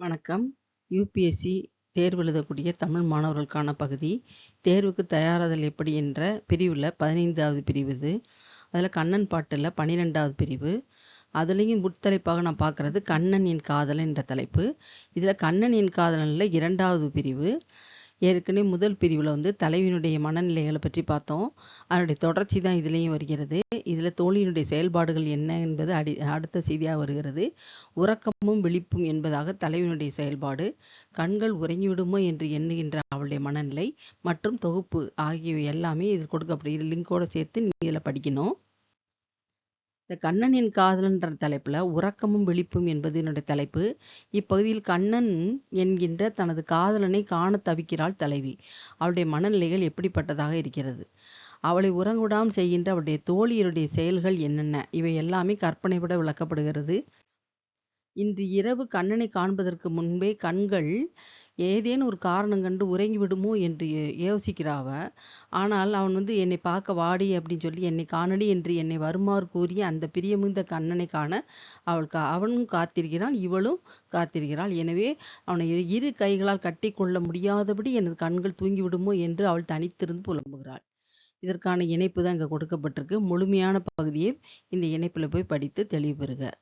வணக்கம். யுபிஎஸ்சி தேர்வு எழுதக்கூடிய தமிழ் மாணவர்களுக்கான பகுதி. தேர்வுக்கு தயாராதல் எப்படி என்ற பிரிவுல 15வது பிரிவு இது. அதில் கண்ணன் பாட்டுல 12வது பிரிவு. அதுலேயும் உட்தலைப்பாக நான் பார்க்குறது கண்ணன் என் காதலன் என்ற தலைப்பு. இதில் கண்ணன் என் காதலனில் 2வது பிரிவு. ஏற்கனவே முதல் பிரிவில் தலைவியினுடைய மனநிலைகளை பற்றி பார்த்தோம். அதனுடைய தொடர்ச்சி தான் இதுலேயும் வருகிறது. இதில் தோழியினுடைய செயல்பாடுகள் என்ன என்பது அடுத்த செய்தியாக வருகிறது. உறக்கமும் விழிப்பும் என்பதாக தலைவியினுடைய செயல்பாடு, கண்கள் உறங்கிவிடுமோ என்று எண்ணுகின்ற அவளுடைய மனநிலை மற்றும் தொகுப்பு ஆகியவை எல்லாமே இது கொடுக்கப்படுகிறது. லிங்கோடு சேர்த்து நீ இதில் படிக்கணும். இந்த கண்ணனின் காதலன்ற தலைப்புல உறக்கமும் விழிப்பும் என்பது என்னுடைய தலைப்பு. இப்பகுதியில் கண்ணன் என்கின்ற தனது காதலனை காண தவிக்கிறாள் தலைவி. அவளுடைய மனநிலைகள் எப்படிப்பட்டதாக இருக்கிறது, அவளை உறங்குடாமல் செய்கின்ற அவளுடைய தோழியருடைய செயல்கள் என்னென்ன, இவை எல்லாமே கற்பனை விட விளக்கப்படுகிறது. இன்று இரவு கண்ணனை காண்பதற்கு முன்பே கண்கள் ஏதேனும் ஒரு காரணம் கண்டு உறங்கி விடுமோ என்று யோசிக்கிறாவ. ஆனால் அவன் என்னை பார்க்க வாடி அப்படின்னு சொல்லி என்னை காணடி என்று என்னை வருமாறு கூறிய அந்த பிரியமிகுந்த கண்ணனை காண அவனும் காத்திருக்கிறான், இவளும் காத்திருக்கிறாள். எனவே அவனை இரு கைகளால் கட்டி கொள்ள முடியாதபடி எனது கண்கள் தூங்கிவிடுமோ என்று அவள் தனித்திருந்து புலம்புகிறாள். இதற்கான இணைப்பு தான் இங்கே கொடுக்கப்பட்டிருக்கு. முழுமையான பகுதியை இந்த இணைப்பில் போய் படித்து தெளிவு பெறுக.